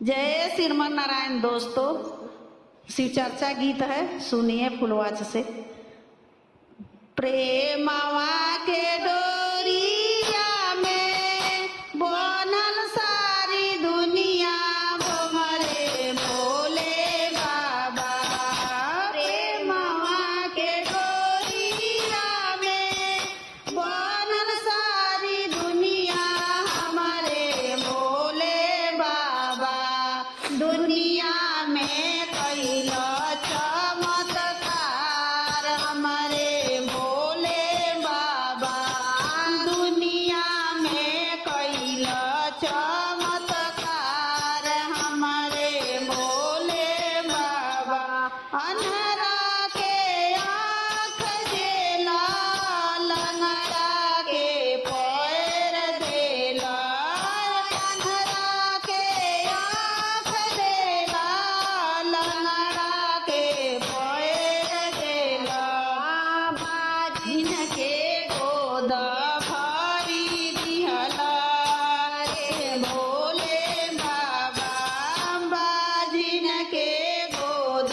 जय श्रीमन नारायण दोस्तों, शिव चर्चा गीत है, सुनिए फुलवाच से। प्रेमवा के डोरिया में बनल सारी दुनिया भमरे भोले बाबा। प्रेमवा के डोरिया में बनल सारी दुनिया हमारे भोले बाबा। दुनिया में कैला चमत्कार हमारे भोले बाबा। दुनिया में कैला चमत्कार हमारे भोले बाबा। अन्हरा के आँख देला, लंगड़ा के पैर देला। अन्हरा के आँख देला, लंगड़ा के पैर देला। बाजिन के गोद भरी दिहला रे भोले बाबा। बाजिन के गोद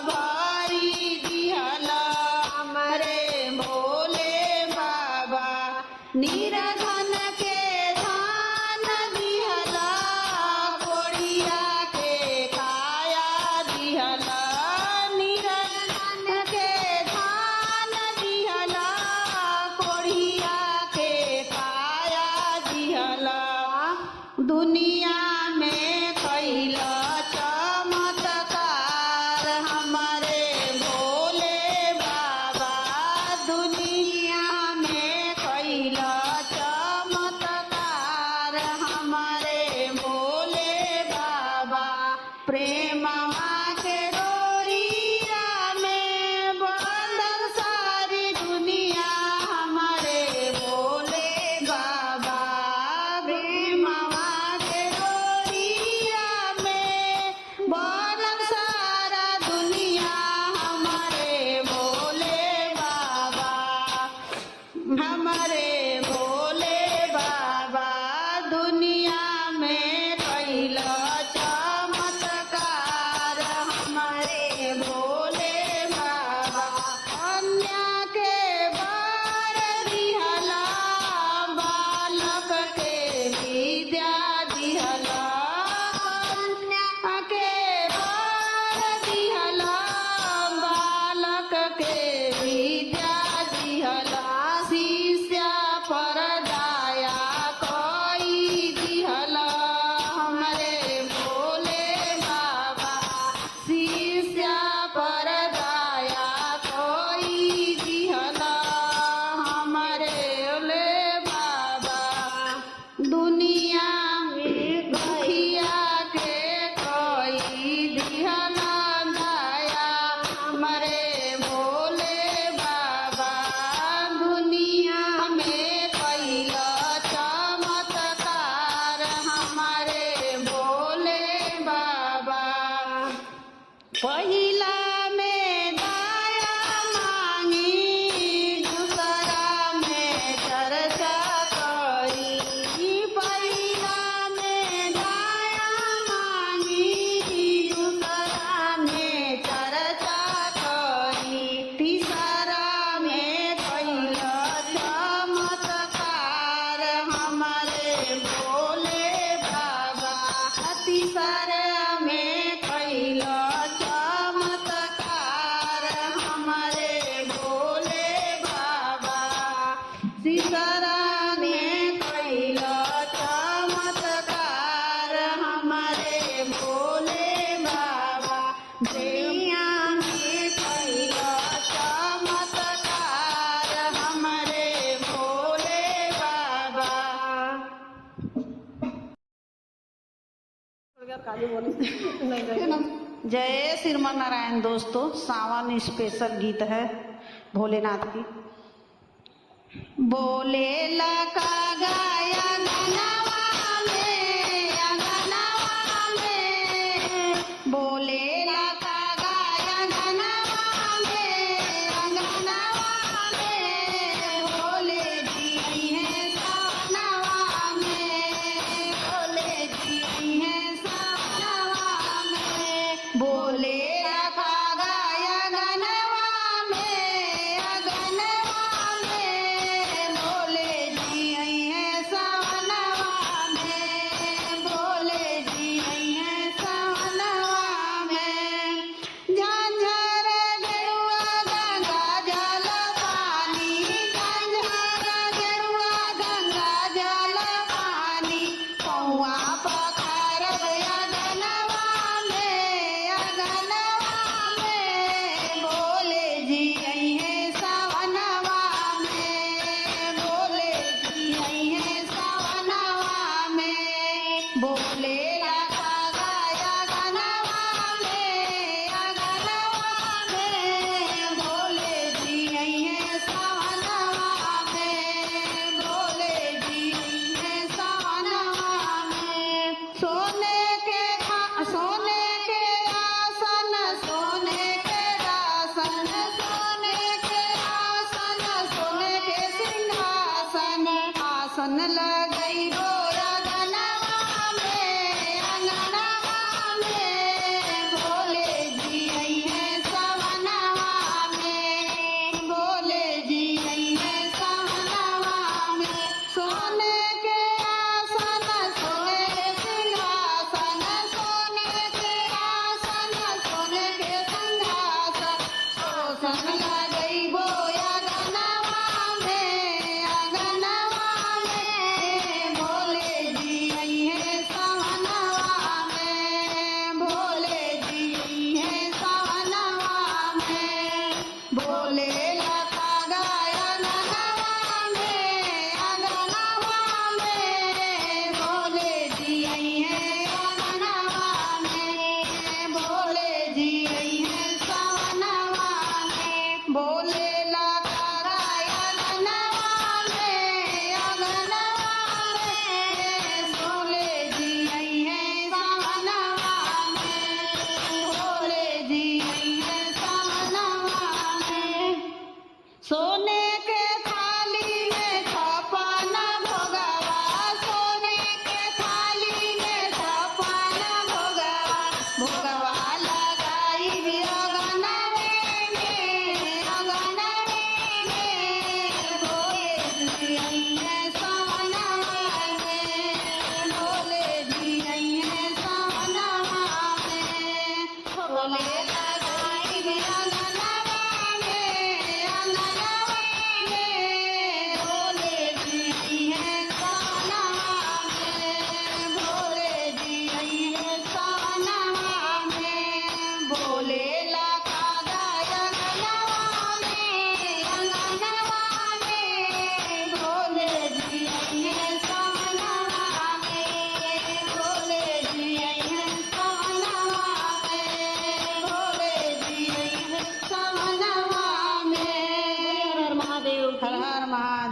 भरी दिहला हमरे भोले बाबा। निराधन के धान दिहला, कोढ़िया के काया दिहला। निराधन के धान दिहला, कोढ़िया के काया दिहला। दुनिया में कैला चमत्कार हमारे भोले बाबा। दुनिया में कैला चमत्कार हमारे भोले बाबा। प्रेमवा के डोरिया में बंधल सारी दुनिया हमारे भोले बाबा। प्रेमवा के डोरिया में बंधल सारा दुनिया हमारे भोले बाबा। हमारे भोले बाबा दुनिया में कैला चमत्कार हमारे भोले बाबा। कन्या के वर दिहला, बालक के विद्या दिहला। कन्या के वर दिहला, बालक के विद्या दिहला। शिष्य पर दया कोई दिहला हमरे भोले बाबा। शिष्य पर दया कोई दिहला हमरे भोले बाबा। दुनिया में दुखिया के कोई दिहला दया हमरे भोले बाबा। दुनिया में कैला चमत्कार हमारे भोले बाबा। पहिला में दया मांगी, दूसरा में चर्चा करी। पहिला में दया मांगी, दूसरा में चर्चा करी। तीसरा में कैला चमत्कार हमारे भोले बाबा। तीसरा में कैला चमत्कार हमारे भोले बाबा। तीसरा में कैला चमत्कार हमारे भोले बाबा। दुनिया में कैला चमत्कार हमारे भोले बाबा। जय श्रीमन नारायण दोस्तों, सावन स्पेशल गीत है भोलेनाथ की। बोले लका गाया गनवा में, बोले लका गाया गनवा में, भोले जी हैं सपनवा में, भोले जी हैं सपनवा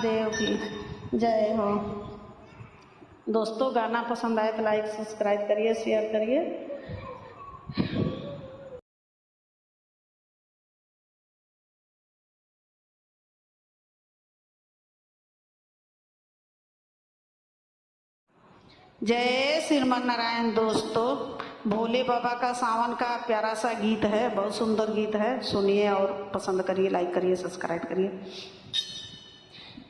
महादेव की जय हो। दोस्तों गाना पसंद आए तो लाइक सब्सक्राइब करिए, शेयर करिए। जय श्रीमन नारायण। दोस्तों भोले बाबा का सावन का प्यारा सा गीत है, बहुत सुंदर गीत है, सुनिए और पसंद करिए, लाइक करिए, सब्सक्राइब करिए।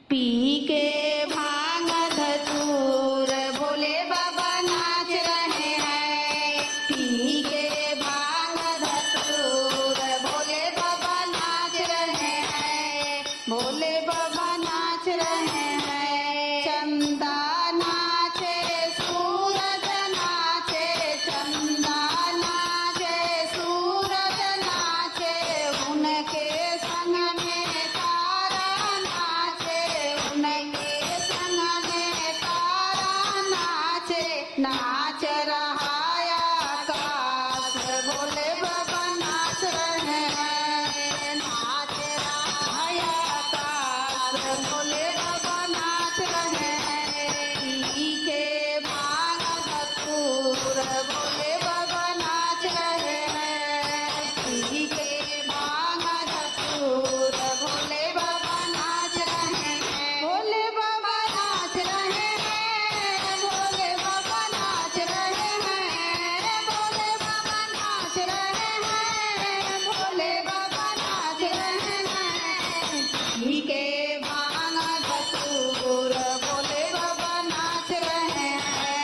पी के भांग धतूर भोले बाबा नाच रहे हैं, पी के भांग धतूर भोले बाबा नाच रहे हैं, भोले बाबा नाच रहे हैं। चंदा नाचे सूरज नाचे, चंदा नाचे सूरज नाचे, उनके संग में तारा नाचे, उनके संग में तारा नाचे। नाच रहा आकाश भोले बाबा नाच रहे हैं, नाच रहा आकाश भोले बाबा नाच रहे हैं। पी के भांग धतूर भोले बाबा नाच रहे हैं, पी के भांग धतूर भोले बाबा नाच रहे हैं, भोले बाबा नाच रहे हैं, भोले बाबा नाच रहे हैं, भोले बाबा नाच रहे हैं, भोले बाबा नाच रहे हैं। पी के भांग धतूर भोले बाबा नाच रहे हैं।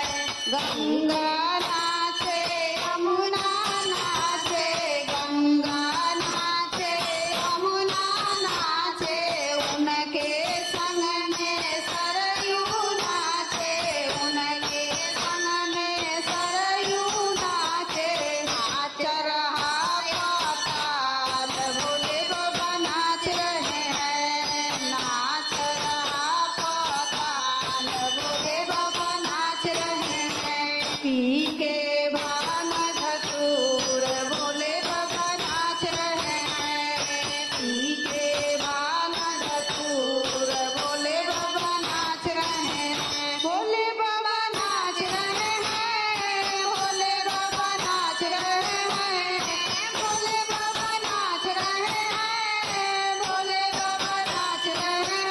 गंगा नाचे यमुना नाचे, गंगा नाचे यमुना नाचे, उनके संग में सरयू नाचे, उनके संग में सरयू नाचे। नाच रहा पाताल भोले बाबा नाच रहे हैं, नाच रहा पाताल भोले बाबा नाच रहे हैं। पी के भांग धतूर भोले बाबा नाच रहे हैं, पी के भांग धतूर भोले बाबा नाच रहे हैं, भोले बाबा नाच रहे हैं, भोले बाबा नाच रहे हैं, भोले बाबा नाच रहे हैं, भोले बाबा नाच रहे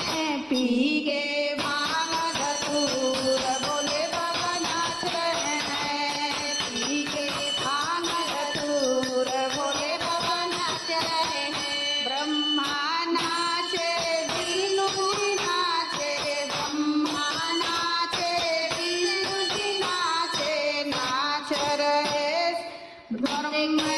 हैं। पी के भांग धतूर भोले बाबा नाच रहे हैं, पी के भांग धतूर भोले बाबा नाच रहे हैं। ब्रह्मा नाचे विष्णु जी नाचे, ब्रह्मा नाचे विष्णु जी नाचे, नाच रहे ब्रह्मा